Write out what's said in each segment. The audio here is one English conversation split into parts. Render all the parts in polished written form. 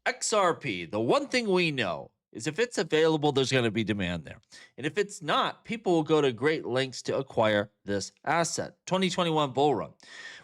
XRP, the one thing we know is if it's available, there's going to be demand there. And if it's not, people will go to great lengths to acquire this asset. 2021 bull run.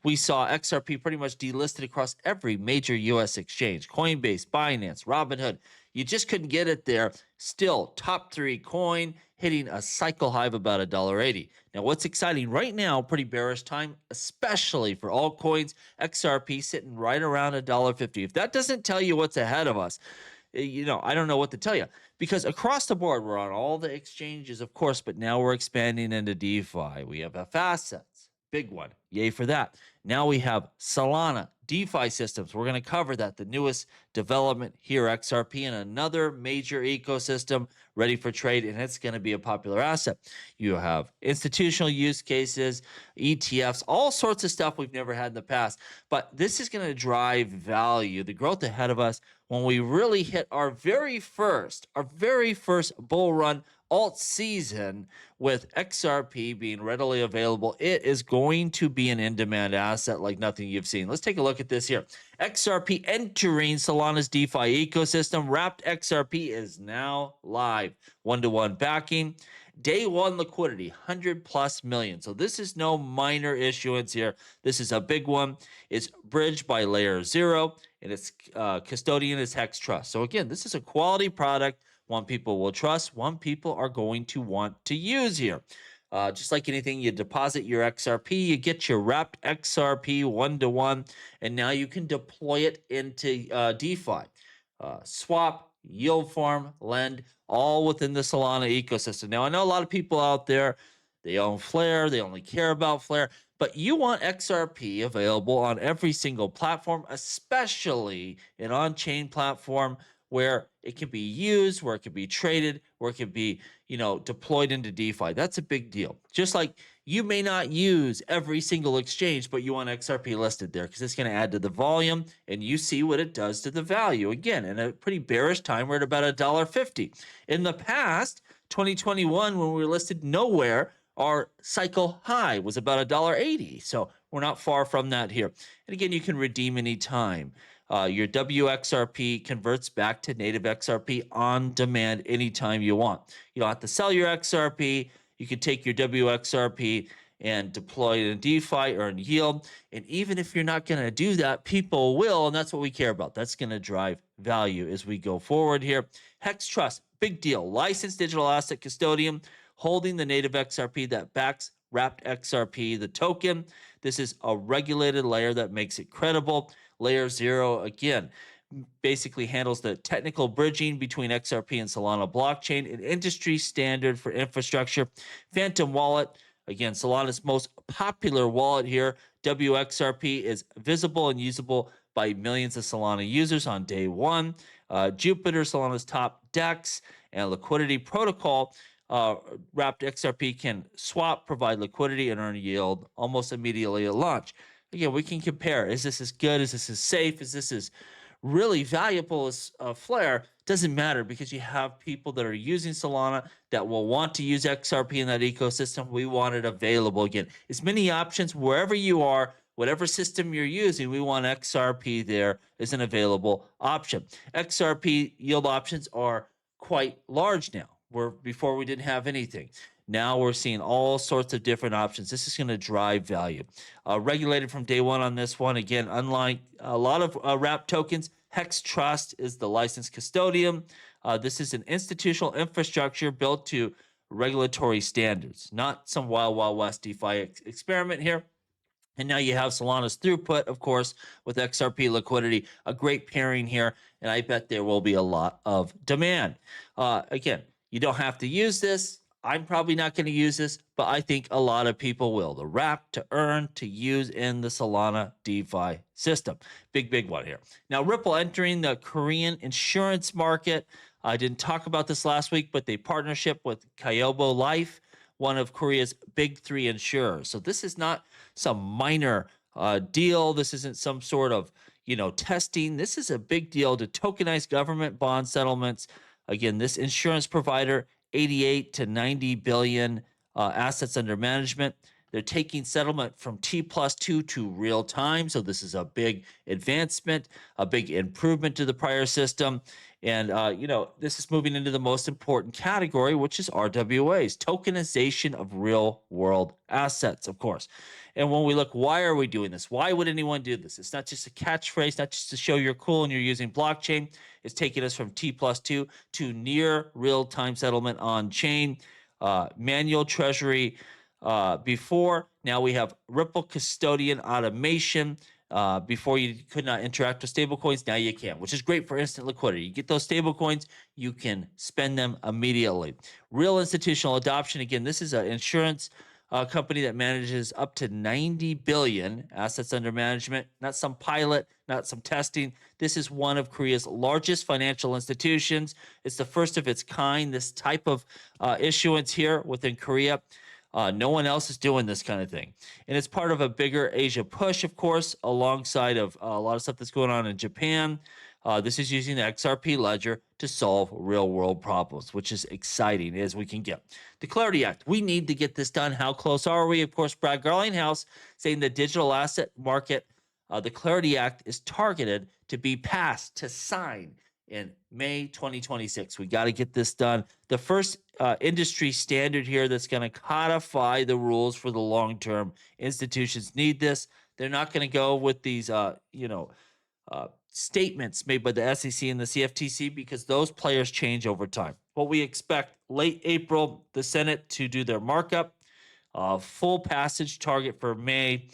We saw XRP pretty much delisted across every major US exchange. Coinbase, Binance, Robinhood. You just couldn't get it there. Still, top 3 coin hitting a cycle high of about $1.80. Now, what's exciting right now, pretty bearish time, especially for altcoins, XRP sitting right around $1.50. If that doesn't tell you what's ahead of us, I don't know what to tell you, because across the board, we're on all the exchanges, of course, but now we're expanding into DeFi. We have F assets, big one. Yay for that. Now we have Solana, DeFi systems. We're going to cover that, the newest development here, XRP, and another major ecosystem ready for trade, and it's going to be a popular asset. You have institutional use cases, ETFs, all sorts of stuff we've never had in the past, but this is going to drive value, the growth ahead of us when we really hit our very first bull run alt season with XRP being readily available. It is going to be an in-demand asset like nothing you've seen. Let's take a look at this here. XRP entering Solana's DeFi ecosystem. Wrapped XRP is now live. 1-to-1 backing. Day one liquidity, 100 plus million. So this is no minor issuance here. This is a big one. It's bridged by layer 0, and its custodian is Hex Trust. So again, this is a quality product. One people will trust, one people are going to want to use here. Just like anything, you deposit your XRP, you get your wrapped XRP 1-to-1, and now you can deploy it into DeFi. Swap, yield farm, lend, all within the Solana ecosystem. Now, I know a lot of people out there, they own Flare, they only care about Flare, but you want XRP available on every single platform, especially an on-chain platform where it can be used, where it can be traded, where it can be, deployed into DeFi. That's a big deal. Just like you may not use every single exchange, but you want XRP listed there because it's going to add to the volume, and you see what it does to the value. Again, in a pretty bearish time, we're at about $1.50. In the past, 2021, when we were listed nowhere, our cycle high was about $1.80. So we're not far from that here. And again, you can redeem anytime. Your WXRP converts back to native XRP on demand anytime you want. You don't have to sell your XRP. You can take your WXRP and deploy it in DeFi, earn yield. And even if you're not going to do that, people will, and that's what we care about. That's going to drive value as we go forward here. Hex Trust, big deal. Licensed digital asset custodian holding the native XRP that backs wrapped XRP, the token. This is a regulated layer that makes it credible. Layer 0, again, basically handles the technical bridging between XRP and Solana blockchain, an industry standard for infrastructure. Phantom Wallet, again, Solana's most popular wallet here. WXRP is visible and usable by millions of Solana users on day one. Jupiter, Solana's top DEX, and liquidity protocol. Wrapped XRP can swap, provide liquidity, and earn yield almost immediately at launch. Again, we can compare. Is this as good? Is this as safe? Is this as really valuable as Flare? Doesn't matter because you have people that are using Solana that will want to use XRP in that ecosystem. We want it available. Again, as many options wherever you are, whatever system you're using, we want XRP there as an available option. XRP yield options are quite large now, where before we didn't have anything. Now we're seeing all sorts of different options. This is going to drive value. Regulated from day one on this one. Again, unlike a lot of wrapped tokens, Hex Trust is the licensed custodian. This is an institutional infrastructure built to regulatory standards, not some wild, wild west DeFi experiment here. And now you have Solana's throughput, of course, with XRP liquidity, a great pairing here. And I bet there will be a lot of demand. Again, you don't have to use this. I'm probably not going to use this, but I think a lot of people will. The wrap to earn to use in the Solana DeFi system. Big, big one here. Now, Ripple entering the Korean insurance market. I didn't talk about this last week, but they partnership with Kyobo Life, one of Korea's big 3 insurers. So this is not some minor deal. This isn't some sort of, testing. This is a big deal to tokenize government bond settlements. Again, this insurance provider, 88 to 90 billion assets under management. They're taking settlement from T+2 to real time. So this is a big advancement, a big improvement to the prior system. And, this is moving into the most important category, which is RWAs, tokenization of real world assets, of course. And when we look, why are we doing this? Why would anyone do this? It's not just a catchphrase, not just to show you're cool and you're using blockchain. It's taking us from T+2 to near real time settlement on chain, manual treasury before. Now we have Ripple custodian automation. Before you could not interact with stablecoins, now you can, which is great for instant liquidity. You get those stablecoins, you can spend them immediately. Real institutional adoption. Again, this is an insurance company that manages up to 90 billion assets under management, not some pilot, not some testing. This is one of Korea's largest financial institutions. It's the first of its kind, this type of issuance here within Korea. No one else is doing this kind of thing. And it's part of a bigger Asia push, of course, alongside of a lot of stuff that's going on in Japan. This is using the XRP ledger to solve real world problems, which is exciting as we can get. The Clarity Act, we need to get this done. How close are we? Of course, Brad Garlinghouse saying the digital asset market, the Clarity Act is targeted to be passed, to sign in May 2026. We got to get this done. The first industry standard here that's going to codify the rules for the long term. Institutions need this. They're not going to go with these, statements made by the SEC and the CFTC because those players change over time. What we expect late April, the Senate to do their markup, full passage target for May,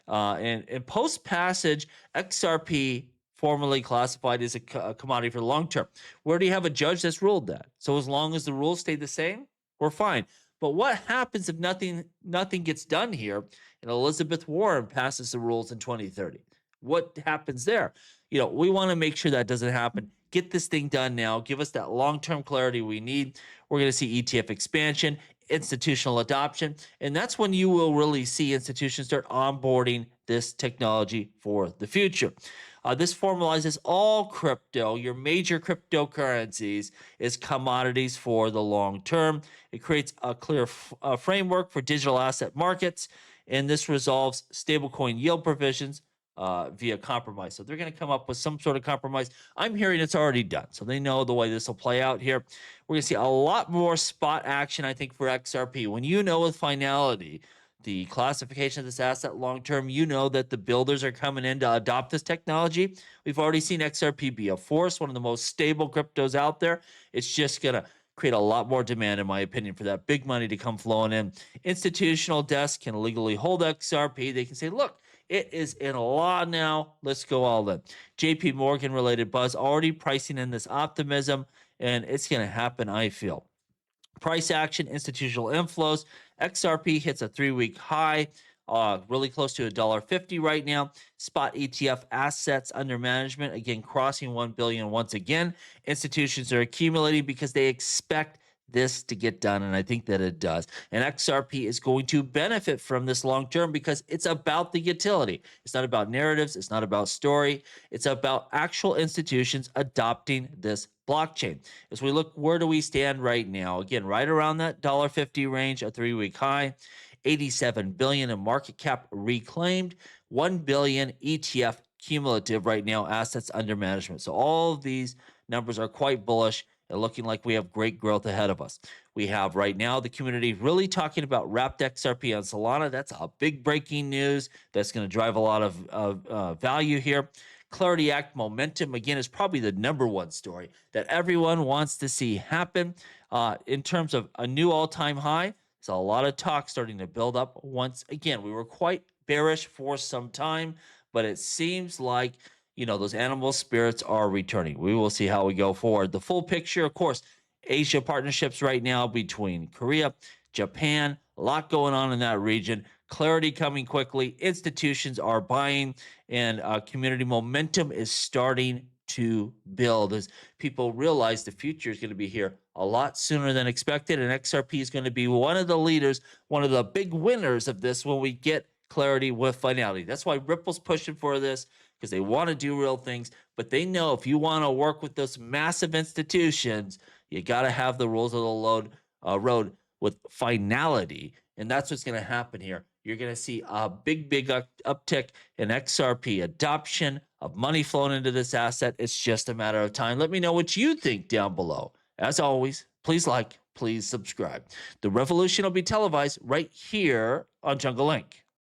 and post passage, XRP formerly classified as a commodity for the long term. We already have a judge that's ruled that. So as long as the rules stay the same, we're fine. But what happens if nothing gets done here and Elizabeth Warren passes the rules in 2030? What happens there? We want to make sure that doesn't happen. Get this thing done now. Give us that long-term clarity we need. We're going to see ETF expansion, institutional adoption, and that's when you will really see institutions start onboarding this technology for the future. This formalizes all crypto, your major cryptocurrencies, as commodities for the long term. It creates a clear framework for digital asset markets, and this resolves stablecoin yield provisions via compromise. So they're going to come up with some sort of compromise. I'm hearing it's already done. So they know the way this will play out here. We're going to see a lot more spot action, I think, for XRP. When you know with finality the classification of this asset long-term, you know that the builders are coming in to adopt this technology. We've already seen XRP be a force, one of the most stable cryptos out there. It's just going to create a lot more demand, in my opinion, for that big money to come flowing in. Institutional desks can legally hold XRP. They can say, look, it is in law now. Let's go all in. JP Morgan related buzz already pricing in this optimism, and it's going to happen, I feel. Price action, institutional inflows. XRP hits a 3-week high, really close to $1.50 right now. Spot ETF assets under management, again, crossing 1 billion once again. Institutions are accumulating because they expect this to get done, and I think that it does. And XRP is going to benefit from this long term because it's about the utility. It's not about narratives. It's not about story. It's about actual institutions adopting this blockchain. As we look, where do we stand right now? Again, right around that $1.50 range, a 3-week high, 87 billion in market cap reclaimed, 1 billion ETF cumulative right now assets under management. So all of these numbers are quite bullish and looking like we have great growth ahead of us. We have right now the community really talking about wrapped XRP on Solana. That's a big breaking news. That's going to drive a lot of value here. Clarity Act momentum, again, is probably the number one story that everyone wants to see happen. In terms of a new all-time high, there's a lot of talk starting to build up once again. We were quite bearish for some time, but it seems like those animal spirits are returning. We will see how we go forward. The full picture, of course, Asia partnerships right now between Korea, Japan, a lot going on in that region. Clarity coming quickly. Institutions are buying, and community momentum is starting to build as people realize the future is going to be here a lot sooner than expected. And XRP is going to be one of the leaders, one of the big winners of this when we get clarity with finality. That's why Ripple's pushing for this, because they want to do real things, but they know if you want to work with those massive institutions, you got to have the rules of the road with finality, and that's what's going to happen here. you're going to see a big uptick in XRP adoption of money flowing into this asset. It's just a matter of time. Let me know what you think down below. As always, please like, please subscribe. The revolution will be televised right here on Jungle Link.